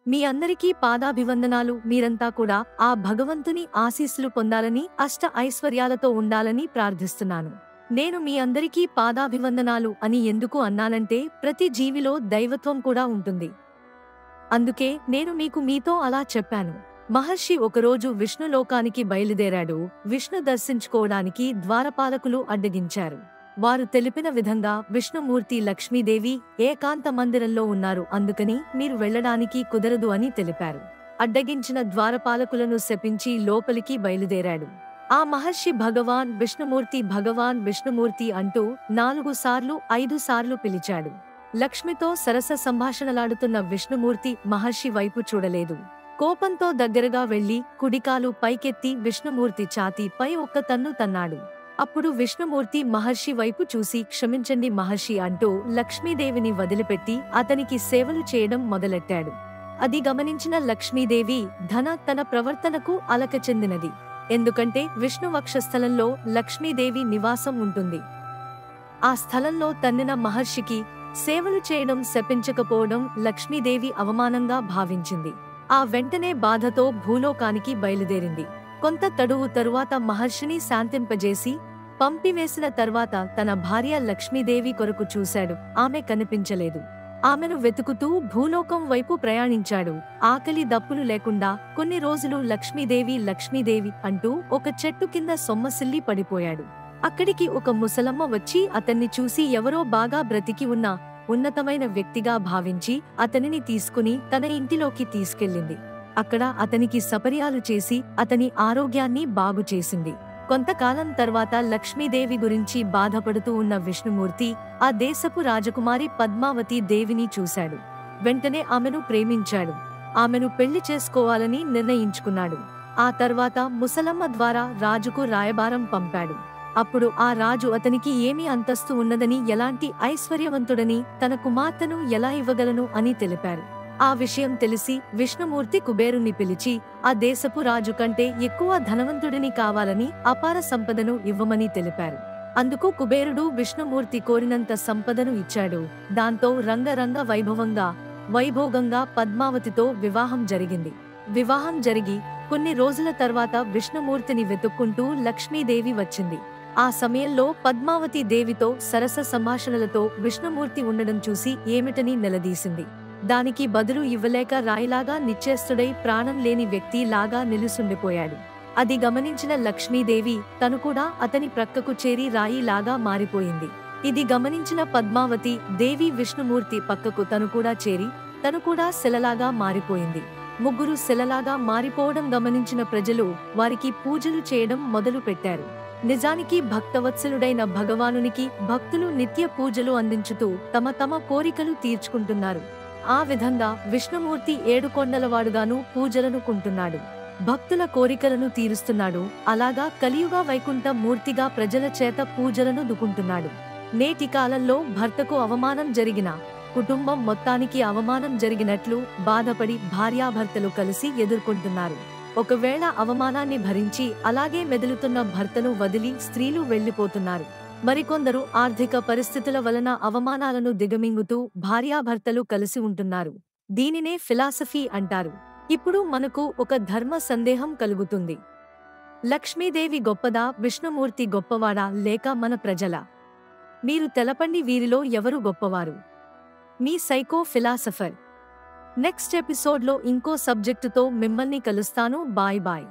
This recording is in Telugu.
మీ అందరికీ పాదాభివందనాలు. మీరంతా కూడా ఆ భగవంతుని ఆశీస్సులు పొందాలని, అష్ట ఐశ్వర్యాలతో ఉండాలని ప్రార్థిస్తున్నాను. నేను మీ అందరికీ పాదాభివందనాలు అని ఎందుకు అన్నానంటే, ప్రతి జీవిలో దైవత్వం కూడా ఉంటుంది. అందుకే నేను మీతో అలా చెప్పాను. మహర్షి ఒకరోజు విష్ణులోకానికి బయలుదేరాడు. విష్ణు దర్శించుకోవడానికి ద్వారపాలకులు అడ్డగించారు. వారు తెలిపిన విధంగా విష్ణుమూర్తి లక్ష్మీదేవి ఏకాంత మందిరంలో ఉన్నారు, అందుకని మీరు వెళ్లడానికి కుదరదు అని తెలిపారు. అడ్డగించిన ద్వారపాలకులను శపించి లోపలికి బయలుదేరాడు. ఆ మహర్షి భగవాన్ విష్ణుమూర్తి అంటూ 4 సార్లు 5 సార్లు పిలిచాడు. లక్ష్మితో సరస సంభాషణలాడుతున్న విష్ణుమూర్తి మహర్షి వైపు చూడలేదు. కోపంతో దగ్గరగా వెళ్లి కుడికాలు పైకెత్తి విష్ణుమూర్తి ఛాతీపై ఒక్క తన్ను తన్నాడు. అప్పుడు విష్ణుమూర్తి మహర్షి వైపు చూసి, క్షమించండి మహర్షి అంటూ లక్ష్మీదేవిని వదిలిపెట్టి అతనికి సేవలు చేయడం మొదలెట్టాడు. అది గమనించిన లక్ష్మీదేవి తన ప్రవర్తనకు అలక చెందినది. ఎందుకంటే విష్ణు వక్షస్థలంలో లక్ష్మీదేవి నివాసం ఉంటుంది. ఆ స్థలంలో తన్నిన మహర్షికి సేవలు చేయడం శపించకపోవడం లక్ష్మీదేవి అవమానంగా భావించింది. ఆ వెంటనే బాధతో భూలోకానికి బయలుదేరింది. కొంత తడువు తరువాత మహర్షిని శాంతింపజేసి పంపివేసిన తర్వాత తన భార్య లక్ష్మీదేవి కొరకు చూశాడు. ఆమె కనిపించలేదు. ఆమెను వెతుకుతూ భూలోకం వైపు ప్రయాణించాడు. ఆకలి దప్పులు లేకుండా కొన్ని రోజులు లక్ష్మీదేవి అంటూ ఒక చెట్టు కింద సొమ్మసిల్లి పడిపోయాడు. అక్కడికి ఒక ముసలమ్మ వచ్చి అతన్ని చూసి ఎవరో బాగా బ్రతికి ఉన్న ఉన్నతమైన వ్యక్తిగా భావించి అతనిని తీసుకుని తన ఇంటిలోకి తీసుకెళ్ళింది. అక్కడ అతనికి సపర్యాలు చేసి అతని ఆరోగ్యాన్ని బాగు చేసింది. కొంతకాలం తర్వాత లక్ష్మీదేవి గురించి బాధపడుతూ ఉన్న విష్ణుమూర్తి ఆ దేశపు రాజకుమారి పద్మావతి దేవిని చూశాడు. వెంటనే ఆమెను ప్రేమించాడు. ఆమెను పెళ్లి చేసుకోవాలని నిర్ణయించుకున్నాడు. ఆ తర్వాత ముసలమ్మ ద్వారా రాజుకు రాయబారం పంపాడు. అప్పుడు ఆ రాజు అతనికి ఏమి అంతస్తు ఉన్నదని, ఎలాంటి ఐశ్వర్యవంతుడని, తన కుమార్తెను ఎలా ఇవ్వగలను అని తెలిపారు. ఆ విషయం తెలిసి విష్ణుమూర్తి కుబేరుణ్ణి పిలిచి ఆ దేశపు రాజు కంటే ఎక్కువ ధనవంతుడిని కావాలని, అపార సంపదను ఇవ్వమని తెలిపారు. అందుకు కుబేరుడు విష్ణుమూర్తి కోరినంత సంపదను ఇచ్చాడు. దాంతో రంగరంగ వైభోగంగా పద్మావతితో వివాహం జరిగింది. వివాహం జరిగి కొన్ని రోజుల తర్వాత విష్ణుమూర్తిని వెతుక్కుంటూ లక్ష్మీదేవి వచ్చింది. ఆ సమయంలో పద్మావతి దేవితో సరస సంభాషణలతో విష్ణుమూర్తి ఉండడం చూసి ఏమిటని నిలదీసింది. దానికి బదులు ఇవ్వలేక రాయిలాగా నిశ్చేష్టుడై ప్రాణం లేని వ్యక్తి లాగా నిలుసుండిపోయాడు. అది గమనించిన లక్ష్మీదేవి తను కూడా అతని ప్రక్కకు చేరి రాయిలాగా మారిపోయింది. ఇది గమనించిన పద్మావతి దేవి విష్ణుమూర్తి పక్కకు తను కూడా చేరి తను కూడా శిలలాగా మారిపోయింది. ముగ్గురు శిలలాగా మారిపోవడం గమనించిన ప్రజలు వారికి పూజలు చేయడం మొదలు పెట్టారు. నిజానికి భక్తవత్సలుడైన భగవానునికి భక్తులు నిత్య పూజలు అందించుతూ తమ కోరికలు తీర్చుకుంటున్నారు. ఆ విధంగా విష్ణుమూర్తి 7 కొండలవాడుగాను పూజలను కుంటున్నాడు. భక్తుల కోరికలను తీరుస్తున్నాడు. అలాగా కలియుగ వైకుంఠ మూర్తిగా ప్రజల చేత పూజలను దుకుంటున్నాడు. నేటి కాలంలో భర్తకు అవమానం జరిగిన, కుటుంబం మొత్తానికి అవమానం జరిగినట్లు బాధపడి భార్యాభర్తలు కలిసి ఎదుర్కొంటున్నారు. ఒకవేళ అవమానాన్ని భరించి అలాగే మెదులుతున్న భర్తను వదిలి స్త్రీలు వెళ్లిపోతున్నారు. మరికొందరు ఆర్థిక పరిస్థితుల వలన అవమానాలను దిగమింగుతూ భార్యాభర్తలు కలిసి ఉంటున్నారు. దీనినే ఫిలాసఫీ అంటారు. ఇప్పుడు మనకు ఒక ధర్మ సందేహం కలుగుతుంది. లక్ష్మీదేవి గొప్పదా, విష్ణుమూర్తి గొప్పవాడా, లేక మన ప్రజల? మీరు తెలపండి, వీరిలో ఎవరు గొప్పవారు? మీ సైకో ఫిలాసఫర్. నెక్స్ట్ ఎపిసోడ్లో ఇంకో సబ్జెక్టుతో మిమ్మల్ని కలుస్తాను. Bye bye.